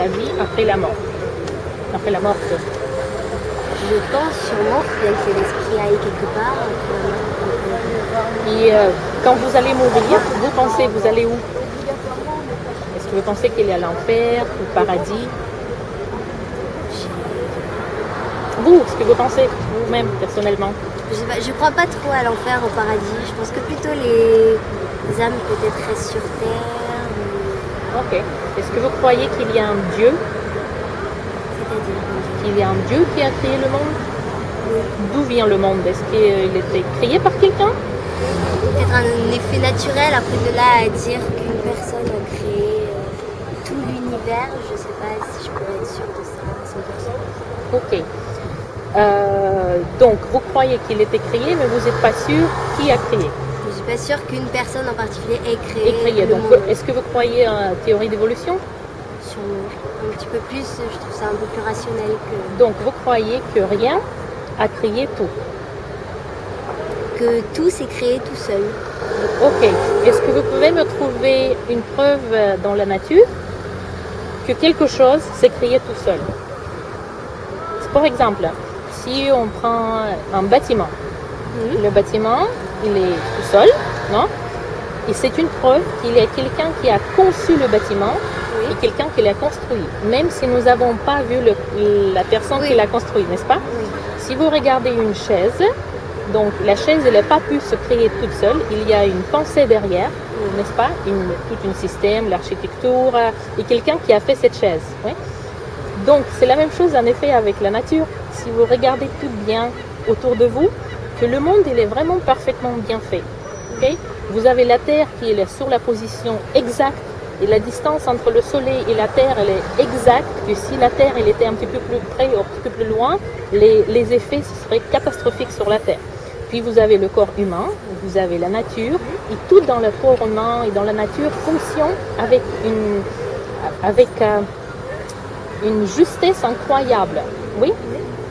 la vie après la mort. Après la mort. Je pense sûrement que l'esprit aille quelque part. Et quand vous allez mourir, vous pensez vous allez où? Est-ce que vous pensez qu'il est à l'enfer, au paradis? Vous, ce que vous pensez vous-même, personnellement? Je crois pas trop à l'enfer, au paradis. Je pense que plutôt les âmes peut-être restent sur terre. Ok. Est-ce que vous croyez qu'il y a un Dieu? C'est-à-dire Qu'il y a un Dieu qui a créé le monde? oui. D'où vient le monde? Est-ce qu'il était créé par quelqu'un? Peut-être un effet naturel, après de là à dire qu'une personne a créé tout l'univers, je sais pas si je pourrais être sûre de ça à 100%. Ok. Donc, vous croyez qu'il était créé, mais vous n'êtes pas sûr qui a créé. Je suis pas sûre qu'une personne en particulier ait créé, le Donc, monde. est-ce que vous croyez en la théorie d'évolution? Sûrement. Un petit peu plus, je trouve ça un peu plus rationnel que... Donc, vous croyez que rien a créé tout. Que tout s'est créé tout seul. Ok. Est-ce que vous pouvez me trouver une preuve dans la nature que quelque chose s'est créé tout seul? Par exemple, si on prend un bâtiment, le bâtiment, il est tout seul, non? Et c'est une preuve qu'il y a quelqu'un qui a conçu le bâtiment et quelqu'un qui l'a construit, même si nous n'avons pas vu la personne qui l'a construit, n'est-ce pas? Oui. Si vous regardez une chaise, donc la chaise, elle n'a pas pu se créer toute seule, il y a une pensée derrière, n'est-ce pas? Tout un système, l'architecture, et quelqu'un qui a fait cette chaise. Oui? Donc c'est la même chose en effet avec la nature. Si vous regardez tout bien autour de vous, que le monde il est vraiment parfaitement bien fait. Okay? Vous avez la Terre qui est sur la position exacte et la distance entre le Soleil et la Terre elle est exacte. Que si la Terre elle était un petit peu plus près ou un petit peu plus loin, les effets seraient catastrophiques sur la Terre. Puis vous avez le corps humain, vous avez la nature et tout dans le corps humain et dans la nature fonctionne avec une justesse incroyable. Oui?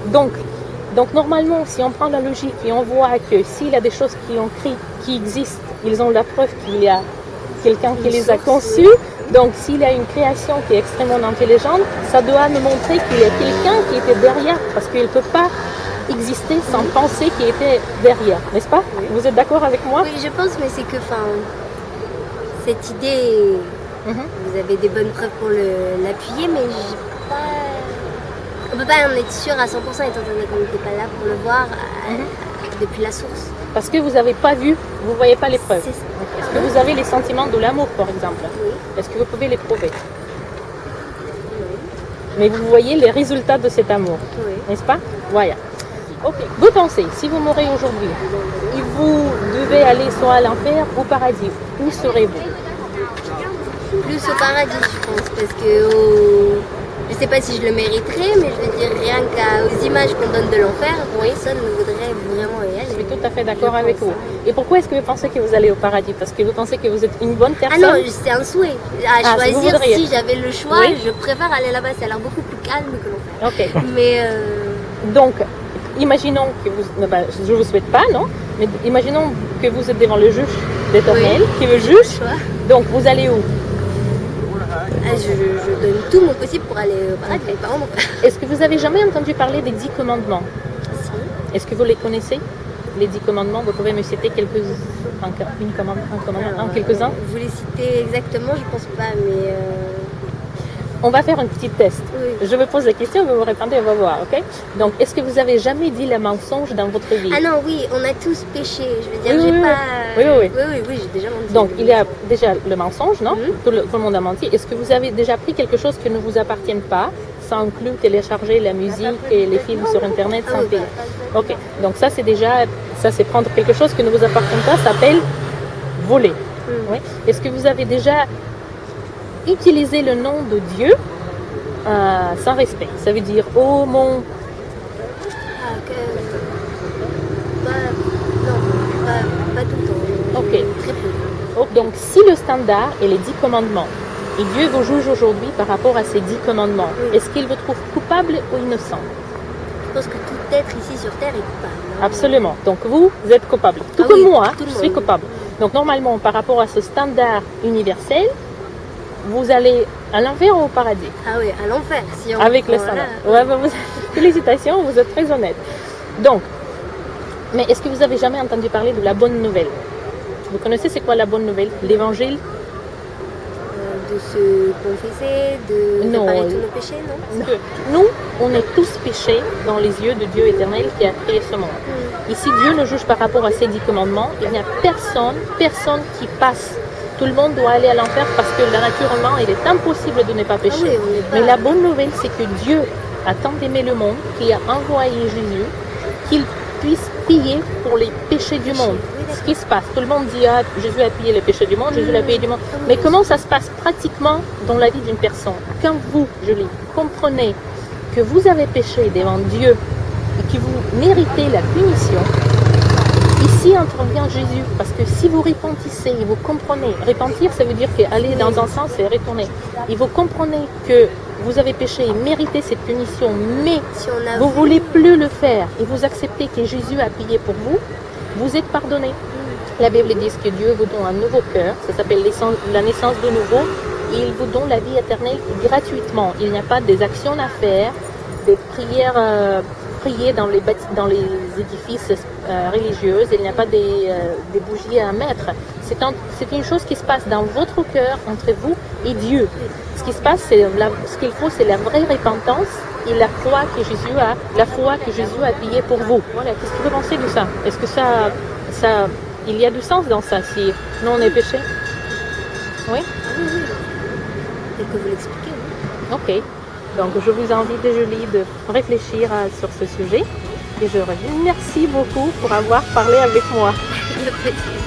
Donc normalement, si on prend la logique et on voit que s'il y a des choses qui existent, ils ont la preuve qu'il y a quelqu'un qui les a conçues. Donc s'il y a une création qui est extrêmement intelligente, ça doit nous montrer qu'il y a quelqu'un qui était derrière, parce qu'il ne peut pas exister sans penser qui était derrière, n'est-ce pas? Vous êtes d'accord avec moi? Oui, je pense, mais c'est que cette idée, vous avez des bonnes preuves pour l'appuyer, mais on ne peut pas en être sûr à 100% étant donné qu'on n'était pas là pour le voir depuis la source. Parce que vous n'avez pas vu, vous ne voyez pas les preuves. C'est ça. Est-ce que vous avez les sentiments de l'amour, par exemple? Oui. Est-ce que vous pouvez les prouver? Mais vous voyez les résultats de cet amour, n'est-ce pas? Voilà. Ok. Vous pensez, si vous mourrez aujourd'hui, et vous devez aller soit à l'enfer ou au paradis, où serez-vous? Plus au paradis, je pense, parce que je sais pas si je le mériterais, mais je veux dire, rien qu'aux images qu'on donne de l'enfer, personne ne voudrait vraiment y aller. Je suis tout à fait d'accord avec vous. Et pourquoi est-ce que vous pensez que vous allez au paradis? Parce que vous pensez que vous êtes une bonne personne? Ah non, c'est un souhait. À choisir, si j'avais le choix, je préfère aller là-bas, ça a l'air beaucoup plus calme que l'enfer. Ok. Mais donc, imaginons que vous, je ne vous souhaite pas, non? Mais imaginons que vous êtes devant le juge d'Éternel, qui vous juge. Donc, vous allez où? Je donne tout mon possible pour aller au paradis, mes parents. Est-ce que vous avez jamais entendu parler des 10 commandements? Si. Est-ce que vous les connaissez? Les 10 commandements, vous pouvez me citer quelques-uns? Vous les citez exactement, je pense pas, mais... On va faire un petit test. Oui. Je vous pose la question, vous me répondez, on va voir, ok? Donc, est-ce que vous avez jamais dit le mensonge dans votre vie? Ah non, oui, on a tous péché. Je veux dire, Oui, j'ai oui, pas... oui. j'ai déjà menti. Donc, il y a déjà le mensonge, non? Tout le monde a menti. Est-ce que vous avez déjà pris quelque chose qui ne vous appartient pas? Ça inclut télécharger la musique et les films sur Internet sans payer. Ok, donc ça c'est prendre quelque chose qui ne vous appartient pas, ça s'appelle voler. Oui. Est-ce que vous avez déjà utilisé le nom de Dieu sans respect? Ça veut dire, oh mon... Pas tout le temps. Ok. Très peu. Donc si le standard est les 10 commandements, et Dieu vous juge aujourd'hui par rapport à ces 10 commandements, est-ce qu'il vous trouve coupable ou innocent? Je pense que tout être ici sur Terre est coupable. Absolument. Donc vous êtes coupable. Tout comme moi, je suis coupable. Donc normalement, par rapport à ce standard universel, vous allez à l'enfer ou au paradis? Ah oui, à l'enfer. Si on Avec le prend sang. là. Ouais, félicitations, vous êtes très honnête. Donc, mais est-ce que vous avez jamais entendu parler de la bonne nouvelle? Vous connaissez c'est quoi la bonne nouvelle? L'évangile? De se confesser, de Non, réparer tous nos péchés, non? Parce que nous, on est tous péchés dans les yeux de Dieu éternel qui a créé ce monde. Ici, Dieu nous juge par rapport à ses 10 commandements. Il n'y a personne qui passe. Tout le monde doit aller à l'enfer parce que naturellement, il est impossible de ne pas pécher. Ah oui, on n'est pas- Mais la bonne nouvelle, c'est que Dieu a tant aimé le monde qu'il a envoyé Jésus, qu'il puisse payer pour les péchés du monde. Ce qui se passe, tout le monde dit ah, Jésus a payé les péchés du monde, Jésus a payé du monde. Mais comment ça se passe pratiquement dans la vie d'une personne? Quand vous, Julie, comprenez que vous avez péché devant Dieu et que vous méritez la punition, ici intervient Jésus, parce que si vous repentissez, vous comprenez, repentir ça veut dire aller dans un sens et retourner, et vous comprenez que vous avez péché et méritez cette punition, mais Si on a vous ne voulez plus le faire et vous acceptez que Jésus a payé pour vous, vous êtes pardonné. La Bible dit que Dieu vous donne un nouveau cœur, ça s'appelle la naissance de nouveau, et il vous donne la vie éternelle gratuitement. Il n'y a pas des actions à faire, des prières prier dans les édifices religieux, il n'y a pas des bougies à mettre. C'est une chose qui se passe dans votre cœur, entre vous et Dieu. Ce qui se passe, ce qu'il faut, c'est la vraie repentance et la foi que Jésus a payée pour vous. Voilà, qu'est-ce que vous pensez de ça? Est-ce que il y a du sens dans ça si nous on est péché? Oui? Tel que vous l'expliquez, oui. Ok. Donc je vous invite, Julie, de réfléchir sur ce sujet. Et je vous remercie beaucoup pour avoir parlé avec moi. Le petit.